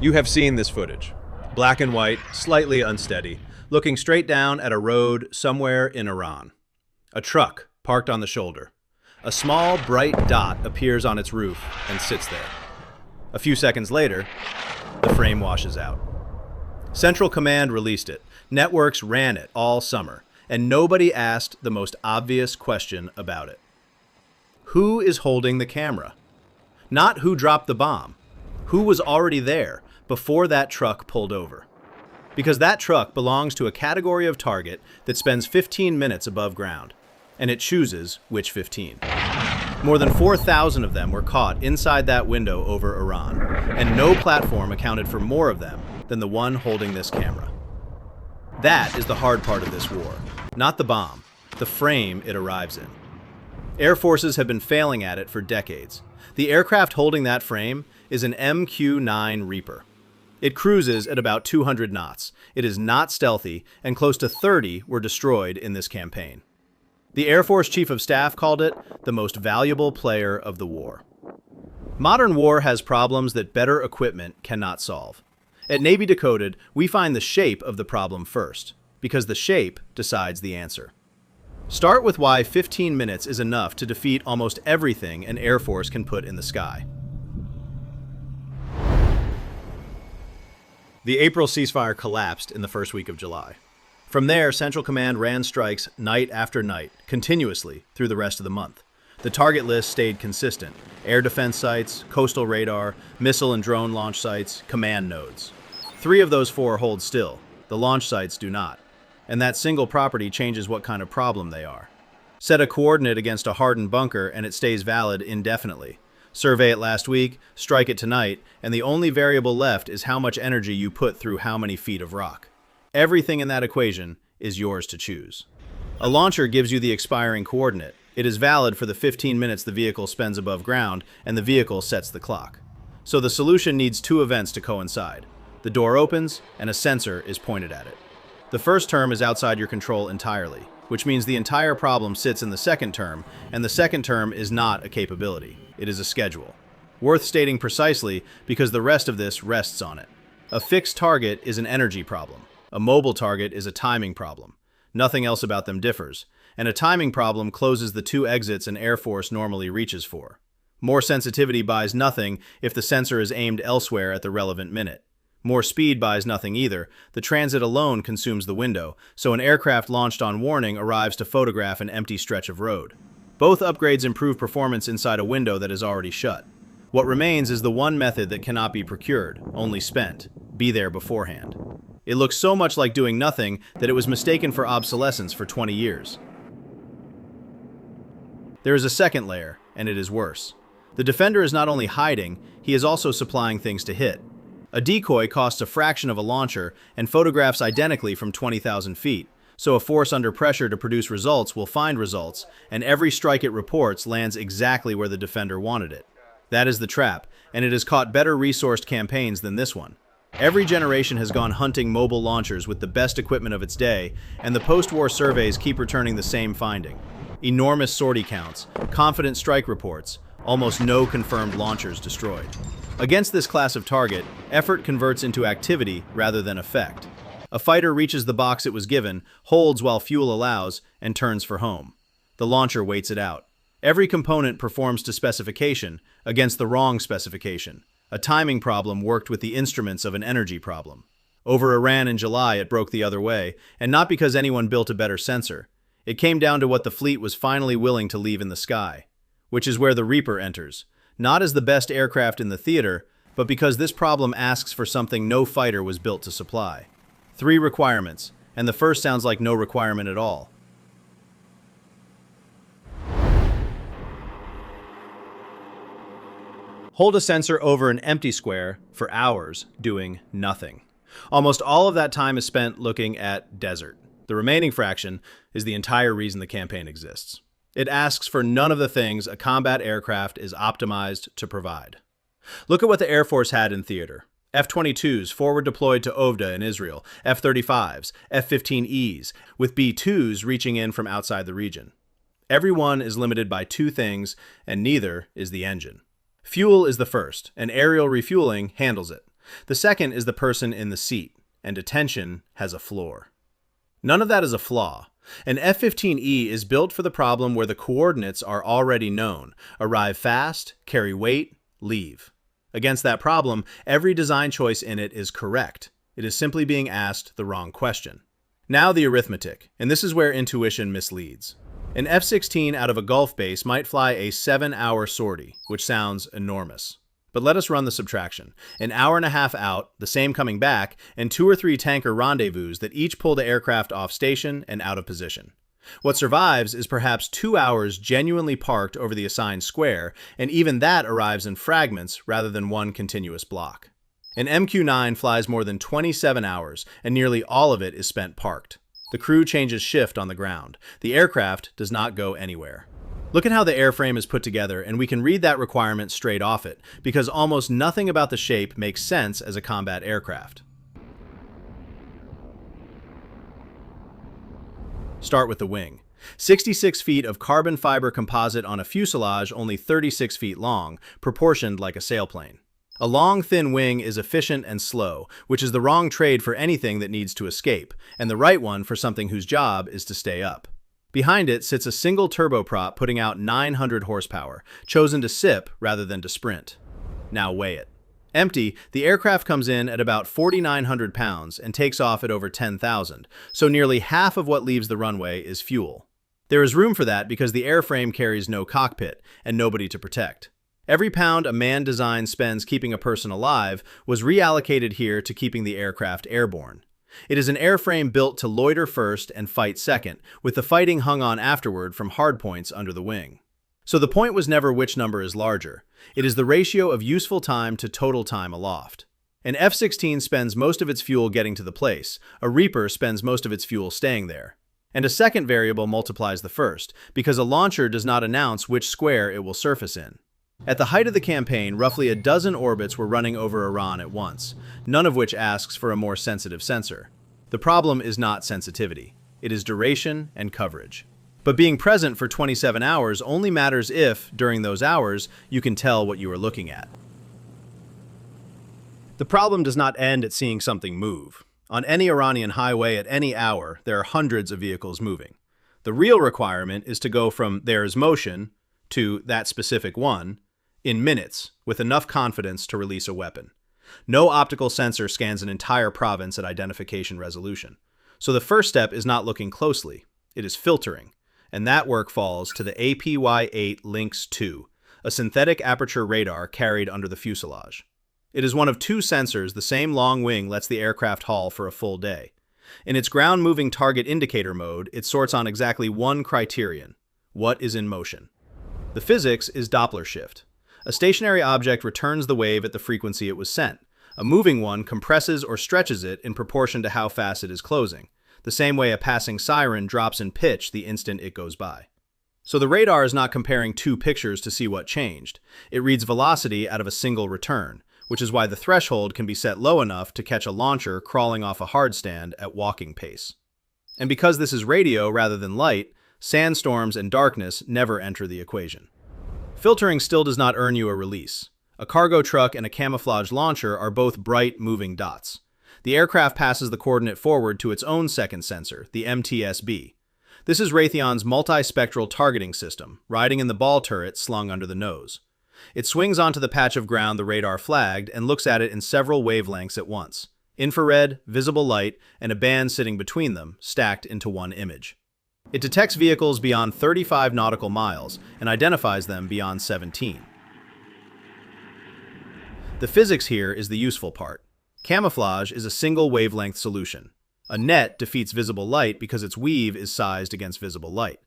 You have seen this footage. Black and white, slightly unsteady, looking straight down at a road somewhere in Iran. A truck parked on the shoulder. A small, bright dot appears on its roof and sits there. A few seconds later, the frame washes out. Central Command released it. Networks ran it all summer, and nobody asked the most obvious question about it. Who is holding the camera? Not who dropped the bomb. Who was already there before that truck pulled over? Because that truck belongs to a category of target that spends 15 minutes above ground, and it chooses which 15. More than 4,000 of them were caught inside that window over Iran, and no platform accounted for more of them than the one holding this camera. That is the hard part of this war, not the bomb, the frame it arrives in. Air forces have been failing at it for decades. The aircraft holding that frame is an MQ-9 Reaper. It cruises at about 200 knots. It is not stealthy, and close to 30 were destroyed in this campaign. The Air Force Chief of Staff called it the most valuable player of the war. Modern war has problems that better equipment cannot solve. At Navy Decoded, we find the shape of the problem first, because the shape decides the answer. Start with why 15 minutes is enough to defeat almost everything an Air Force can put in the sky. The April ceasefire collapsed in the first week of July. From there, Central Command ran strikes night after night, continuously through the rest of the month. The target list stayed consistent: air defense sites, coastal radar, missile and drone launch sites, command nodes. 3 of those 4 hold still. The launch sites do not. And that single property changes what kind of problem they are. Set a coordinate against a hardened bunker and it stays valid indefinitely. Survey it last week, strike it tonight, and the only variable left is how much energy you put through how many feet of rock. Everything in that equation is yours to choose. A launcher gives you the expiring coordinate. It is valid for the 15 minutes the vehicle spends above ground, and the vehicle sets the clock. So the solution needs 2 events to coincide. The door opens, and a sensor is pointed at it. The first term is outside your control entirely, which means the entire problem sits in the second term, and the second term is not a capability. It is a schedule. Worth stating precisely because the rest of this rests on it. A fixed target is an energy problem. A mobile target is a timing problem. Nothing else about them differs. And a timing problem closes the 2 exits an Air Force normally reaches for. More sensitivity buys nothing if the sensor is aimed elsewhere at the relevant minute. More speed buys nothing either. The transit alone consumes the window, so an aircraft launched on warning arrives to photograph an empty stretch of road. Both upgrades improve performance inside a window that is already shut. What remains is the one method that cannot be procured, only spent: be there beforehand. It looks so much like doing nothing that it was mistaken for obsolescence for 20 years. There is a second layer, and it is worse. The defender is not only hiding, he is also supplying things to hit. A decoy costs a fraction of a launcher and photographs identically from 20,000 feet, so a force under pressure to produce results will find results, and every strike it reports lands exactly where the defender wanted it. That is the trap, and it has caught better resourced campaigns than this one. Every generation has gone hunting mobile launchers with the best equipment of its day, and the post-war surveys keep returning the same finding. Enormous sortie counts, confident strike reports, almost no confirmed launchers destroyed. Against this class of target, effort converts into activity rather than effect. A fighter reaches the box it was given, holds while fuel allows, and turns for home. The launcher waits it out. Every component performs to specification against the wrong specification. A timing problem worked with the instruments of an energy problem. Over Iran in July, it broke the other way, and not because anyone built a better sensor. It came down to what the fleet was finally willing to leave in the sky, which is where the Reaper enters. Not as the best aircraft in the theater, but because this problem asks for something no fighter was built to supply. 3 requirements, and the first sounds like no requirement at all. Hold a sensor over an empty square for hours doing nothing. Almost all of that time is spent looking at desert. The remaining fraction is the entire reason the campaign exists. It asks for none of the things a combat aircraft is optimized to provide. Look at what the Air Force had in theater. F-22s forward deployed to Ovda in Israel, F-35s, F-15Es, with B-2s reaching in from outside the region. Every one is limited by 2 things, and neither is the engine. Fuel is the first, and aerial refueling handles it. The second is the person in the seat, and attention has a floor. None of that is a flaw. An F-15E is built for the problem where the coordinates are already known: arrive fast, carry weight, leave. Against that problem, every design choice in it is correct. It is simply being asked the wrong question. Now the arithmetic, and this is where intuition misleads. An F-16 out of a Gulf base might fly a 7-hour sortie, which sounds enormous. But let us run the subtraction. An hour and a half out, the same coming back, and 2 or 3 tanker rendezvous that each pull the aircraft off station and out of position. What survives is perhaps 2 hours genuinely parked over the assigned square, and even that arrives in fragments rather than one continuous block. An MQ-9 flies more than 27 hours, and nearly all of it is spent parked. The crew changes shift on the ground. The aircraft does not go anywhere. Look at how the airframe is put together, and we can read that requirement straight off it, because almost nothing about the shape makes sense as a combat aircraft. Start with the wing. 66 feet of carbon fiber composite on a fuselage only 36 feet long, proportioned like a sailplane. A long, thin wing is efficient and slow, which is the wrong trade for anything that needs to escape, and the right one for something whose job is to stay up. Behind it sits a single turboprop putting out 900 horsepower, chosen to sip rather than to sprint. Now weigh it. Empty, the aircraft comes in at about 4,900 pounds and takes off at over 10,000, so nearly half of what leaves the runway is fuel. There is room for that because the airframe carries no cockpit and nobody to protect. Every pound a manned design spends keeping a person alive was reallocated here to keeping the aircraft airborne. It is an airframe built to loiter first and fight second, with the fighting hung on afterward from hardpoints under the wing. So the point was never which number is larger. It is the ratio of useful time to total time aloft. An F-16 spends most of its fuel getting to the place. A Reaper spends most of its fuel staying there. And a second variable multiplies the first, because a launcher does not announce which square it will surface in. At the height of the campaign, roughly a dozen orbits were running over Iran at once, none of which asks for a more sensitive sensor. The problem is not sensitivity. It is duration and coverage. But being present for 27 hours only matters if, during those hours, you can tell what you are looking at. The problem does not end at seeing something move. On any Iranian highway at any hour, there are hundreds of vehicles moving. The real requirement is to go from "there is motion" to "that specific one" in minutes, with enough confidence to release a weapon. No optical sensor scans an entire province at identification resolution. So the first step is not looking closely, it is filtering, and that work falls to the APY-8 Lynx II, a synthetic aperture radar carried under the fuselage. It is one of 2 sensors the same long wing lets the aircraft haul for a full day. In its ground-moving target indicator mode, it sorts on exactly one criterion: what is in motion. The physics is Doppler shift. A stationary object returns the wave at the frequency it was sent. A moving one compresses or stretches it in proportion to how fast it is closing, the same way a passing siren drops in pitch the instant it goes by. So the radar is not comparing 2 pictures to see what changed. It reads velocity out of a single return, which is why the threshold can be set low enough to catch a launcher crawling off a hardstand at walking pace. And because this is radio rather than light, sandstorms and darkness never enter the equation. Filtering still does not earn you a release. A cargo truck and a camouflage launcher are both bright, moving dots. The aircraft passes the coordinate forward to its own second sensor, the MTS-B. This is Raytheon's multi-spectral targeting system, riding in the ball turret slung under the nose. It swings onto the patch of ground the radar flagged and looks at it in several wavelengths at once: infrared, visible light, and a band sitting between them, stacked into one image. It detects vehicles beyond 35 nautical miles and identifies them beyond 17. The physics here is the useful part. Camouflage is a single wavelength solution. A net defeats visible light because its weave is sized against visible light.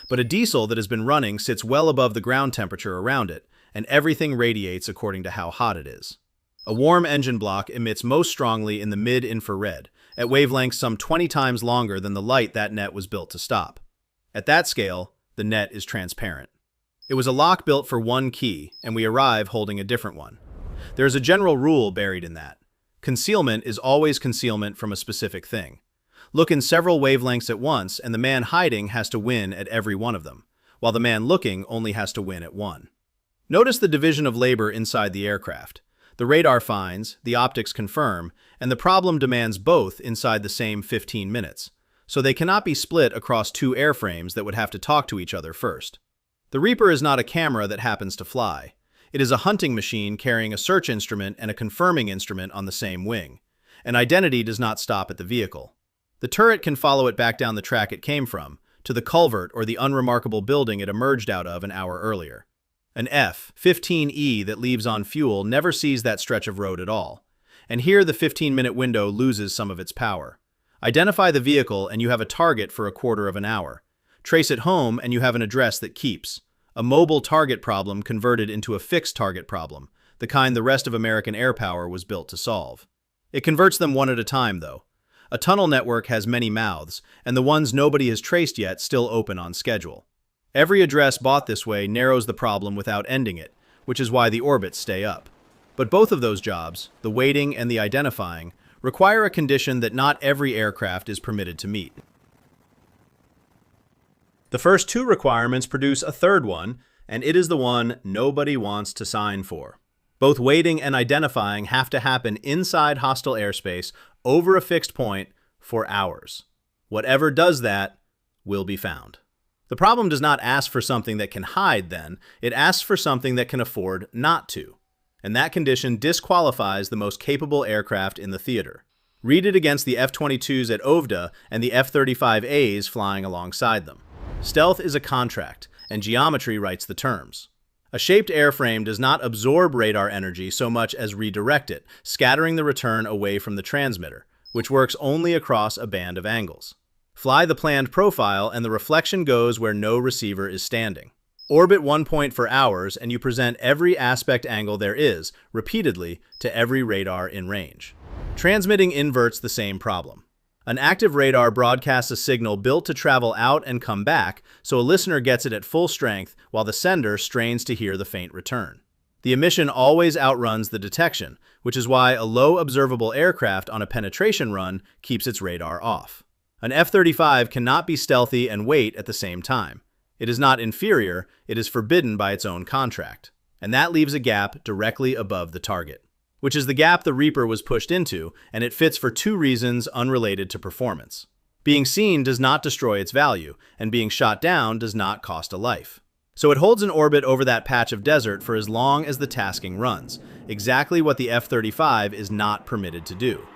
But a diesel that has been running sits well above the ground temperature around it, and everything radiates according to how hot it is. A warm engine block emits most strongly in the mid-infrared, at wavelengths some 20 times longer than the light that net was built to stop. At that scale, the net is transparent. It was a lock built for one key, and we arrive holding a different one. There is a general rule buried in that. Concealment is always concealment from a specific thing. Look in several wavelengths at once, and the man hiding has to win at every one of them, while the man looking only has to win at one. Notice the division of labor inside the aircraft. The radar finds, the optics confirm, and the problem demands both inside the same 15 minutes. So they cannot be split across two airframes that would have to talk to each other first. The Reaper is not a camera that happens to fly. It is a hunting machine carrying a search instrument and a confirming instrument on the same wing. An identity does not stop at the vehicle. The turret can follow it back down the track it came from, to the culvert or the unremarkable building it emerged out of an hour earlier. An F-15E that leaves on fuel never sees that stretch of road at all. And here the 15-minute window loses some of its power. Identify the vehicle and you have a target for a quarter of an hour. Trace it home and you have an address that keeps. A mobile target problem converted into a fixed target problem, the kind the rest of American air power was built to solve. It converts them one at a time, though. A tunnel network has many mouths, and the ones nobody has traced yet still open on schedule. Every address bought this way narrows the problem without ending it, which is why the orbits stay up. But both of those jobs, the waiting and the identifying, require a condition that not every aircraft is permitted to meet. The first two requirements produce a third one, and it is the one nobody wants to sign for. Both waiting and identifying have to happen inside hostile airspace over a fixed point for hours. Whatever does that will be found. The problem does not ask for something that can hide then, it asks for something that can afford not to. And that condition disqualifies the most capable aircraft in the theater. Read it against the F-22s at Ovda and the F-35As flying alongside them. Stealth is a contract, and geometry writes the terms. A shaped airframe does not absorb radar energy so much as redirect it, scattering the return away from the transmitter, which works only across a band of angles. Fly the planned profile and the reflection goes where no receiver is standing. Orbit one point for hours and you present every aspect angle there is, repeatedly, to every radar in range. Transmitting inverts the same problem. An active radar broadcasts a signal built to travel out and come back, so a listener gets it at full strength while the sender strains to hear the faint return. The emission always outruns the detection, which is why a low observable aircraft on a penetration run keeps its radar off. An F-35 cannot be stealthy and wait at the same time. It is not inferior, it is forbidden by its own contract. And that leaves a gap directly above the target, which is the gap the Reaper was pushed into, and it fits for two reasons unrelated to performance. Being seen does not destroy its value, and being shot down does not cost a life. So it holds an orbit over that patch of desert for as long as the tasking runs, exactly what the F-35 is not permitted to do.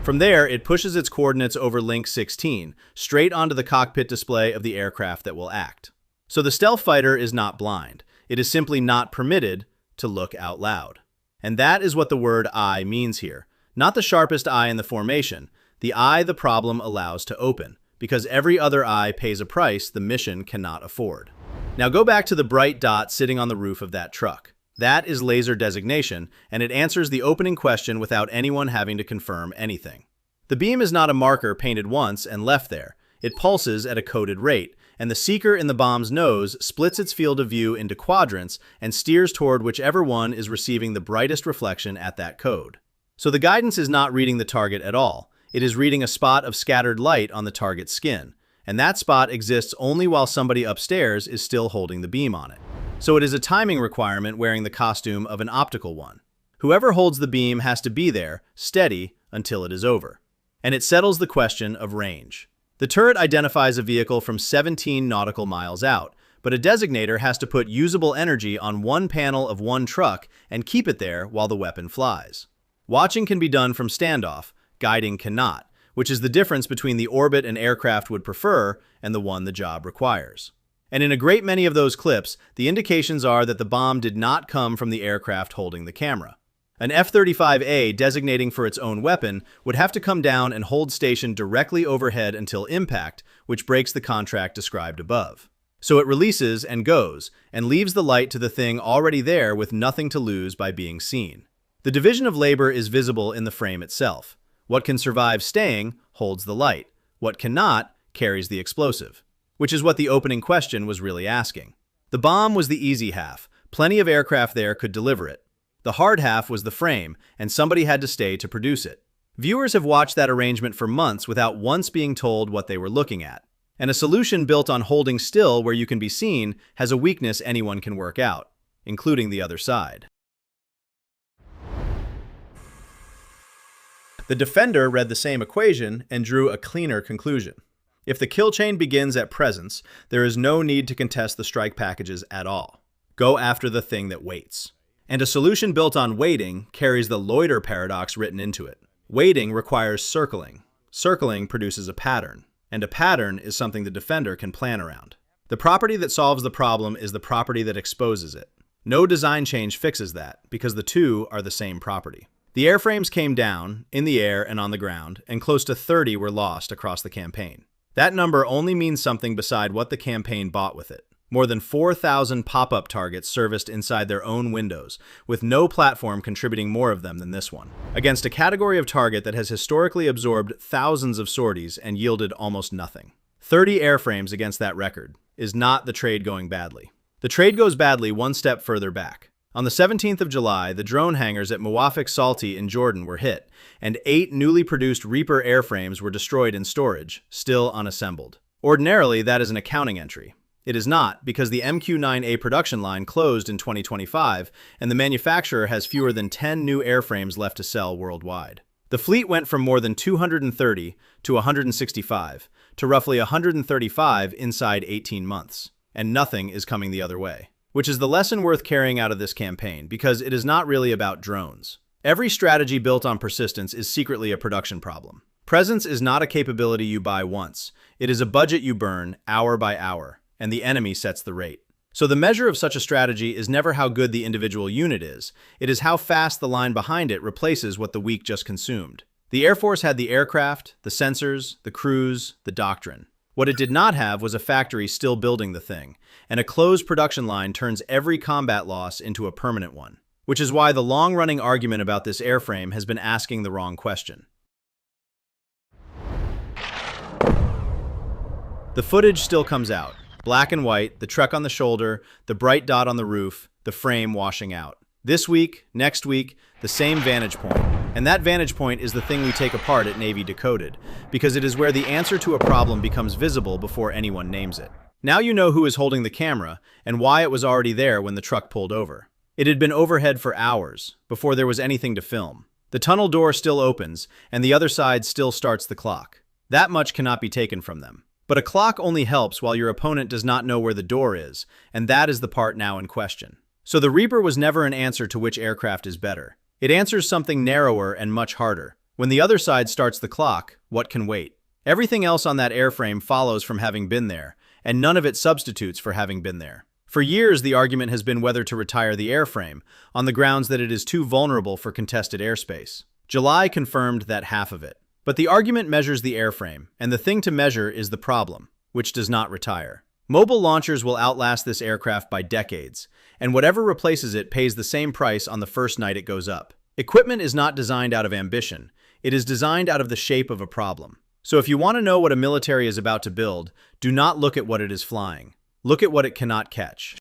From there, it pushes its coordinates over link 16, straight onto the cockpit display of the aircraft that will act. So the stealth fighter is not blind. It is simply not permitted to look out loud. And that is what the word eye means here. Not the sharpest eye in the formation, the eye the problem allows to open, because every other eye pays a price the mission cannot afford. Now go back to the bright dot sitting on the roof of that truck. That is laser designation, and it answers the opening question without anyone having to confirm anything. The beam is not a marker painted once and left there. It pulses at a coded rate, and the seeker in the bomb's nose splits its field of view into quadrants and steers toward whichever one is receiving the brightest reflection at that code. So the guidance is not reading the target at all. It is reading a spot of scattered light on the target's skin, and that spot exists only while somebody upstairs is still holding the beam on it. So it is a timing requirement wearing the costume of an optical one. Whoever holds the beam has to be there, steady, until it is over. And it settles the question of range. The turret identifies a vehicle from 17 nautical miles out, but a designator has to put usable energy on one panel of one truck and keep it there while the weapon flies. Watching can be done from standoff, guiding cannot, which is the difference between the orbit an aircraft would prefer and the one the job requires. And in a great many of those clips, the indications are that the bomb did not come from the aircraft holding the camera. An F-35A designating for its own weapon would have to come down and hold station directly overhead until impact, which breaks the contract described above. So it releases and goes, and leaves the light to the thing already there with nothing to lose by being seen. The division of labor is visible in the frame itself. What can survive staying holds the light. What cannot carries the explosive, which is what the opening question was really asking. The bomb was the easy half. Plenty of aircraft there could deliver it. The hard half was the frame, and somebody had to stay to produce it. Viewers have watched that arrangement for months without once being told what they were looking at. And a solution built on holding still where you can be seen has a weakness anyone can work out, including the other side. The defender read the same equation and drew a cleaner conclusion. If the kill chain begins at presence, there is no need to contest the strike packages at all. Go after the thing that waits. And a solution built on waiting carries the loiter paradox written into it. Waiting requires circling. Circling produces a pattern, and a pattern is something the defender can plan around. The property that solves the problem is the property that exposes it. No design change fixes that, because the two are the same property. The airframes came down, in the air and on the ground, and close to 30 were lost across the campaign. That number only means something beside what the campaign bought with it. More than 4,000 pop-up targets serviced inside their own windows, with no platform contributing more of them than this one, against a category of target that has historically absorbed thousands of sorties and yielded almost nothing. 30 airframes against that record is not the trade going badly. The trade goes badly one step further back. On the 17th of July, the drone hangars at Muwafiq Salti in Jordan were hit, and 8 newly produced Reaper airframes were destroyed in storage, still unassembled. Ordinarily, that is an accounting entry. It is not, because the MQ-9A production line closed in 2025, and the manufacturer has fewer than 10 new airframes left to sell worldwide. The fleet went from more than 230 to 165 to roughly 135 inside 18 months, and nothing is coming the other way. Which is the lesson worth carrying out of this campaign, because it is not really about drones. Every strategy built on persistence is secretly a production problem. Presence is not a capability you buy once. It is a budget you burn hour by hour, and the enemy sets the rate. So the measure of such a strategy is never how good the individual unit is. It is how fast the line behind it replaces what the week just consumed. The Air Force had the aircraft, the sensors, the crews, the doctrine. What it did not have was a factory still building the thing, and a closed production line turns every combat loss into a permanent one. Which is why the long-running argument about this airframe has been asking the wrong question. The footage still comes out. Black and white, the truck on the shoulder, the bright dot on the roof, the frame washing out. This week, next week, the same vantage point. And that vantage point is the thing we take apart at Navy Decoded, because it is where the answer to a problem becomes visible before anyone names it. Now you know who is holding the camera, and why it was already there when the truck pulled over. It had been overhead for hours, before there was anything to film. The tunnel door still opens, and the other side still starts the clock. That much cannot be taken from them. But a clock only helps while your opponent does not know where the door is, and that is the part now in question. So the Reaper was never an answer to which aircraft is better. It answers something narrower and much harder. When the other side starts the clock, what can wait? Everything else on that airframe follows from having been there, and none of it substitutes for having been there. For years, the argument has been whether to retire the airframe, on the grounds that it is too vulnerable for contested airspace. July confirmed that half of it. But the argument measures the airframe, and the thing to measure is the problem, which does not retire. Mobile launchers will outlast this aircraft by decades, and whatever replaces it pays the same price on the first night it goes up. Equipment is not designed out of ambition. It is designed out of the shape of a problem. So if you want to know what a military is about to build, do not look at what it is flying. Look at what it cannot catch.